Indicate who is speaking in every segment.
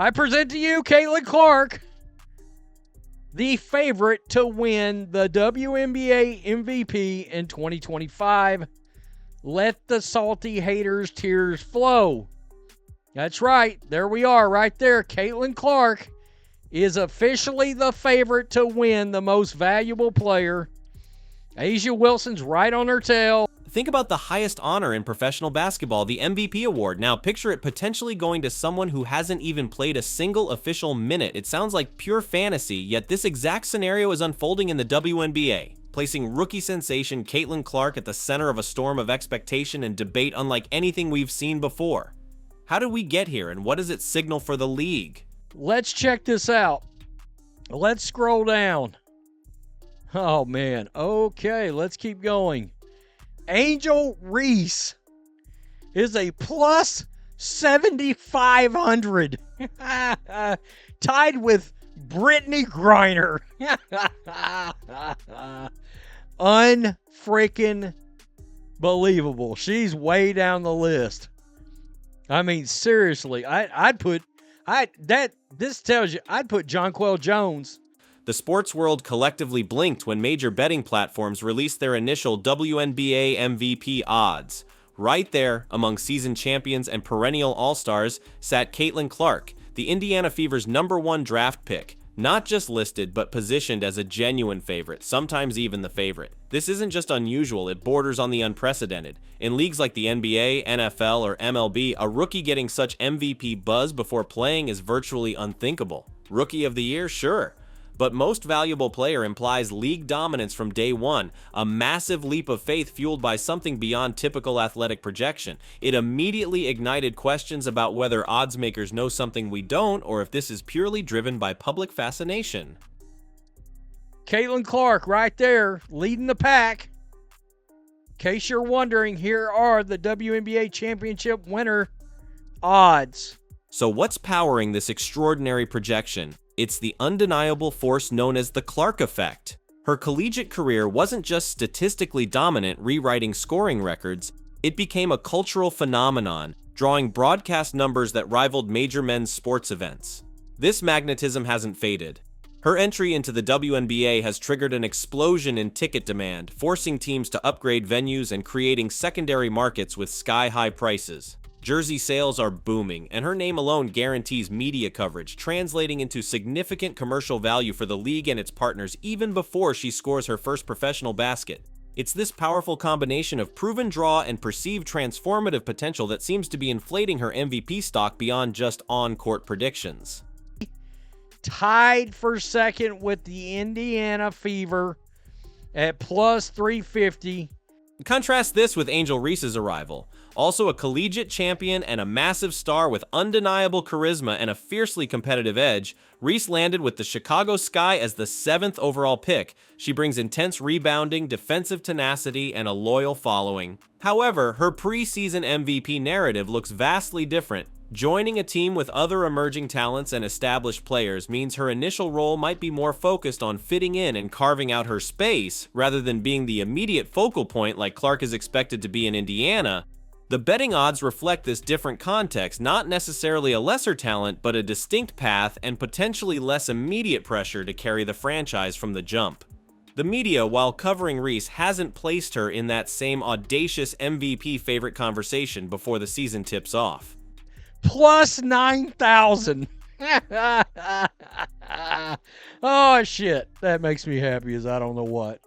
Speaker 1: I present to you Caitlin Clark, the favorite to win the WNBA MVP in 2025. Let the salty haters' tears flow. That's right. There we are right there. Caitlin Clark is officially the favorite to win the most valuable player. A'ja Wilson's right on her tail.
Speaker 2: Think about the highest honor in professional basketball, the MVP award. Now picture it potentially going to someone who hasn't even played a single official minute. It sounds like pure fantasy, yet this exact scenario is unfolding in the WNBA, placing rookie sensation Caitlin Clark at the center of a storm of expectation and debate unlike anything we've seen before. How did we get here, and what does it signal for the league?
Speaker 1: Let's check this out. Let's scroll down. Oh, man. Okay, let's keep going. Angel Reese is a plus 7,500. Tied with Brittany Griner. Unfreaking believable. She's way down the list. I mean, seriously, this tells you I'd put Jonquel Jones.
Speaker 2: The sports world collectively blinked when major betting platforms released their initial WNBA MVP odds. Right there, among season champions and perennial all-stars, sat Caitlin Clark, the Indiana Fever's #1 draft pick, not just listed but positioned as a genuine favorite, sometimes even the favorite. This isn't just unusual, it borders on the unprecedented. In leagues like the NBA, NFL, or MLB, a rookie getting such MVP buzz before playing is virtually unthinkable. Rookie of the Year? Sure. But most valuable player implies league dominance from day one, a massive leap of faith fueled by something beyond typical athletic projection. It immediately ignited questions about whether odds makers know something we don't, or if this is purely driven by public fascination.
Speaker 1: Caitlin Clark right there, leading the pack. In case you're wondering, here are the WNBA championship winner odds.
Speaker 2: So what's powering this extraordinary projection? It's the undeniable force known as the Clark effect. Her collegiate career wasn't just statistically dominant, rewriting scoring records. It became a cultural phenomenon, drawing broadcast numbers that rivaled major men's sports events. This magnetism hasn't faded. Her entry into the WNBA has triggered an explosion in ticket demand, forcing teams to upgrade venues and creating secondary markets with sky-high prices. Jersey sales are booming, and her name alone guarantees media coverage, translating into significant commercial value for the league and its partners even before she scores her first professional basket. It's this powerful combination of proven draw and perceived transformative potential that seems to be inflating her MVP stock beyond just on-court predictions.
Speaker 1: Tied for second with the Indiana Fever at plus 350.
Speaker 2: Contrast this with Angel Reese's arrival. Also a collegiate champion and a massive star with undeniable charisma and a fiercely competitive edge, Reese landed with the Chicago Sky as the 7th overall pick. She brings intense rebounding, defensive tenacity, and a loyal following. However, her preseason MVP narrative looks vastly different. Joining a team with other emerging talents and established players means her initial role might be more focused on fitting in and carving out her space, rather than being the immediate focal point like Clark is expected to be in Indiana. The betting odds reflect this different context, not necessarily a lesser talent, but a distinct path and potentially less immediate pressure to carry the franchise from the jump. The media, while covering Reese, hasn't placed her in that same audacious MVP favorite conversation before the season tips off.
Speaker 1: Plus 9,000. Oh, shit. That makes me happy as I don't know what.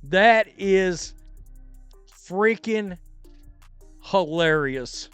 Speaker 1: That is freaking hilarious.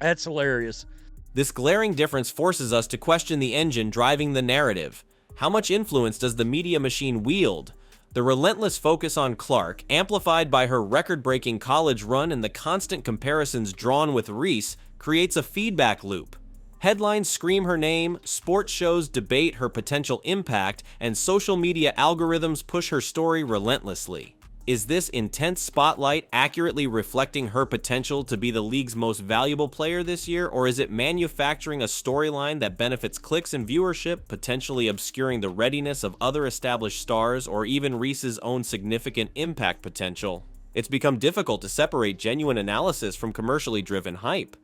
Speaker 1: That's hilarious.
Speaker 2: This glaring difference forces us to question the engine driving the narrative. How much influence does the media machine wield? The relentless focus on Clark, amplified by her record-breaking college run and the constant comparisons drawn with Reese, creates a feedback loop. Headlines scream her name, sports shows debate her potential impact, and social media algorithms push her story relentlessly. Is this intense spotlight accurately reflecting her potential to be the league's most valuable player this year, or is it manufacturing a storyline that benefits clicks and viewership, potentially obscuring the readiness of other established stars or even Reese's own significant impact potential? It's become difficult to separate genuine analysis from commercially driven hype.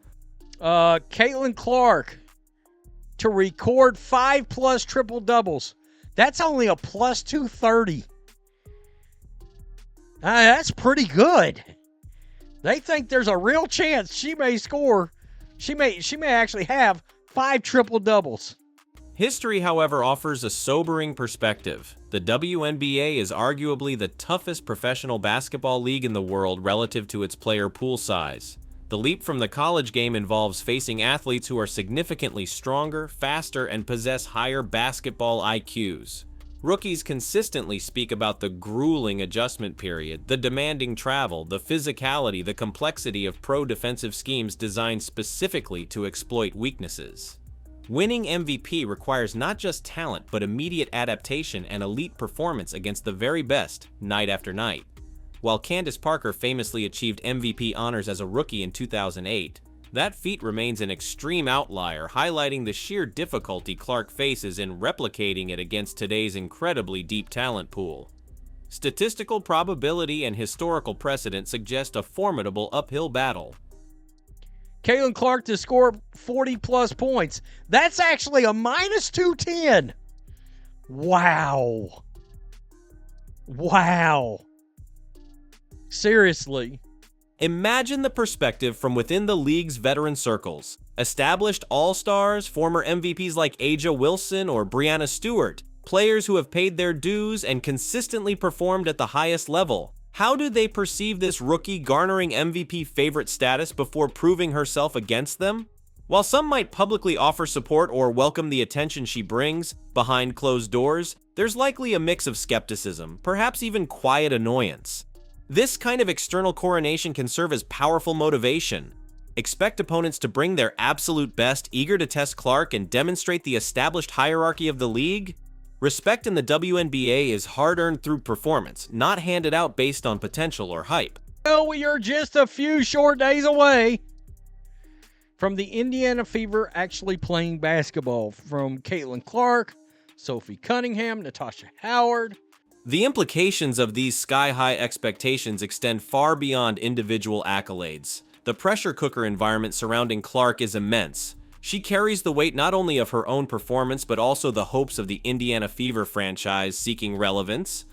Speaker 1: Caitlin Clark, to record 5+ triple doubles. That's only a plus 230. That's pretty good. They think there's a real chance she may score. She may actually have 5 triple doubles.
Speaker 2: History, however, offers a sobering perspective. The WNBA is arguably the toughest professional basketball league in the world relative to its player pool size. The leap from the college game involves facing athletes who are significantly stronger, faster, and possess higher basketball IQs. Rookies consistently speak about the grueling adjustment period, the demanding travel, the physicality, the complexity of pro defensive schemes designed specifically to exploit weaknesses. Winning MVP requires not just talent, but immediate adaptation and elite performance against the very best, night after night. While Candace Parker famously achieved MVP honors as a rookie in 2008, that feat remains an extreme outlier, highlighting the sheer difficulty Clark faces in replicating it against today's incredibly deep talent pool. Statistical probability and historical precedent suggest a formidable uphill battle.
Speaker 1: Caitlin Clark to score 40+ points. That's actually a minus 210. Wow. Seriously.
Speaker 2: Imagine the perspective from within the league's veteran circles. Established all-stars, former MVPs like A'ja Wilson or Breanna Stewart, players who have paid their dues and consistently performed at the highest level. How do they perceive this rookie garnering MVP favorite status before proving herself against them? While some might publicly offer support or welcome the attention she brings behind closed doors, there's likely a mix of skepticism, perhaps even quiet annoyance. This kind of external coronation can serve as powerful motivation. Expect opponents to bring their absolute best, eager to test Clark and demonstrate the established hierarchy of the league. Respect in the WNBA is hard-earned through performance, not handed out based on potential or hype.
Speaker 1: Well, we are just a few short days away from the Indiana Fever actually playing basketball. From Caitlin Clark, Sophie Cunningham, Natasha Howard.
Speaker 2: The implications of these sky-high expectations extend far beyond individual accolades. The pressure cooker environment surrounding Clark is immense. She carries the weight not only of her own performance, but also the hopes of the Indiana Fever franchise seeking relevance,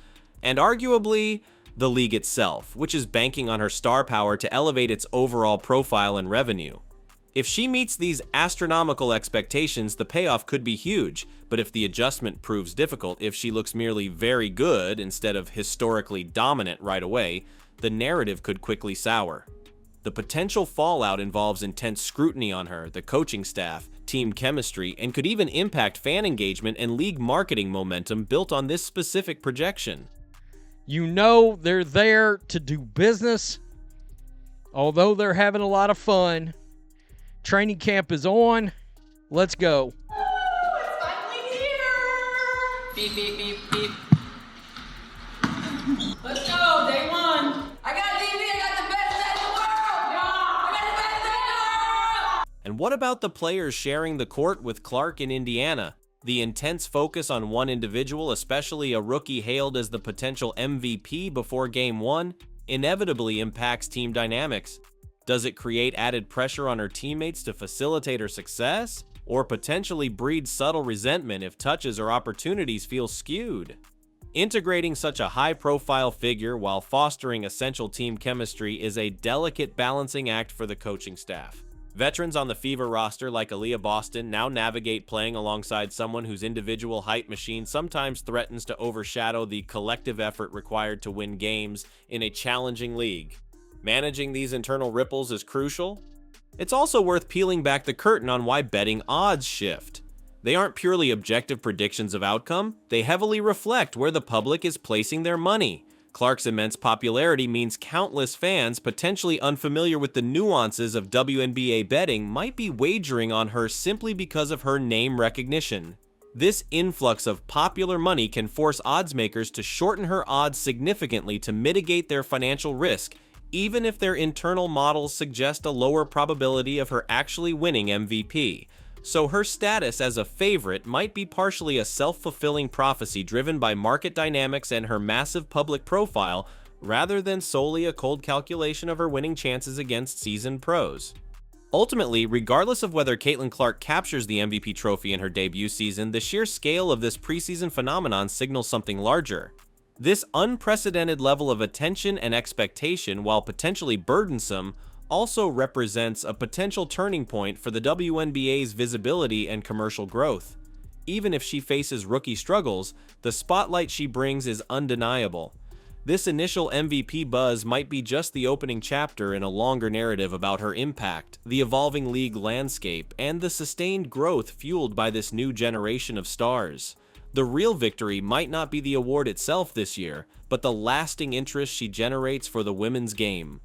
Speaker 2: and arguably, the league itself, which is banking on her star power to elevate its overall profile and revenue. If she meets these astronomical expectations, the payoff could be huge, but if the adjustment proves difficult, if she looks merely very good instead of historically dominant right away, the narrative could quickly sour. The potential fallout involves intense scrutiny on her, the coaching staff, team chemistry, and could even impact fan engagement and league marketing momentum built on this specific projection.
Speaker 1: You know they're there to do business, although they're having a lot of fun. Training camp is on. Let's go.
Speaker 3: It's finally here! Beep, beep, beep, beep. Let's go, day one. I got DV, I got the best set in the world! Yeah! I got the best set in the world!
Speaker 2: And what about the players sharing the court with Clark in Indiana? The intense focus on one individual, especially a rookie hailed as the potential MVP before Game 1, inevitably impacts team dynamics. Does it create added pressure on her teammates to facilitate her success, or potentially breed subtle resentment if touches or opportunities feel skewed? Integrating such a high-profile figure while fostering essential team chemistry is a delicate balancing act for the coaching staff. Veterans on the Fever roster like Aaliyah Boston now navigate playing alongside someone whose individual hype machine sometimes threatens to overshadow the collective effort required to win games in a challenging league. Managing these internal ripples is crucial. It's also worth peeling back the curtain on why betting odds shift. They aren't purely objective predictions of outcome, they heavily reflect where the public is placing their money. Clark's immense popularity means countless fans, potentially unfamiliar with the nuances of WNBA betting, might be wagering on her simply because of her name recognition. This influx of popular money can force oddsmakers to shorten her odds significantly to mitigate their financial risk, even if their internal models suggest a lower probability of her actually winning MVP. So her status as a favorite might be partially a self-fulfilling prophecy driven by market dynamics and her massive public profile, rather than solely a cold calculation of her winning chances against seasoned pros. Ultimately, regardless of whether Caitlin Clark captures the MVP trophy in her debut season, the sheer scale of this preseason phenomenon signals something larger. This unprecedented level of attention and expectation, while potentially burdensome, also represents a potential turning point for the WNBA's visibility and commercial growth. Even if she faces rookie struggles, the spotlight she brings is undeniable. This initial MVP buzz might be just the opening chapter in a longer narrative about her impact, the evolving league landscape, and the sustained growth fueled by this new generation of stars. The real victory might not be the award itself this year, but the lasting interest she generates for the women's game.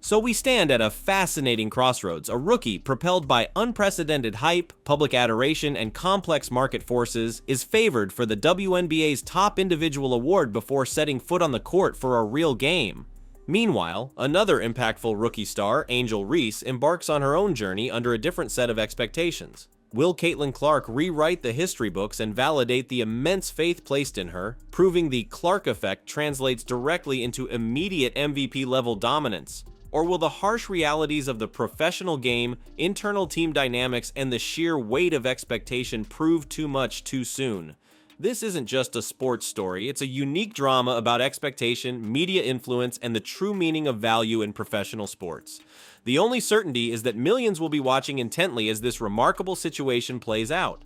Speaker 2: So we stand at a fascinating crossroads. A rookie propelled by unprecedented hype, public adoration, and complex market forces is favored for the WNBA's top individual award before setting foot on the court for a real game. Meanwhile, another impactful rookie star, Angel Reese, embarks on her own journey under a different set of expectations. Will Caitlin Clark rewrite the history books and validate the immense faith placed in her, proving the Clark effect translates directly into immediate MVP-level dominance? Or will the harsh realities of the professional game, internal team dynamics, and the sheer weight of expectation prove too much too soon? This isn't just a sports story, it's a unique drama about expectation, media influence, and the true meaning of value in professional sports. The only certainty is that millions will be watching intently as this remarkable situation plays out.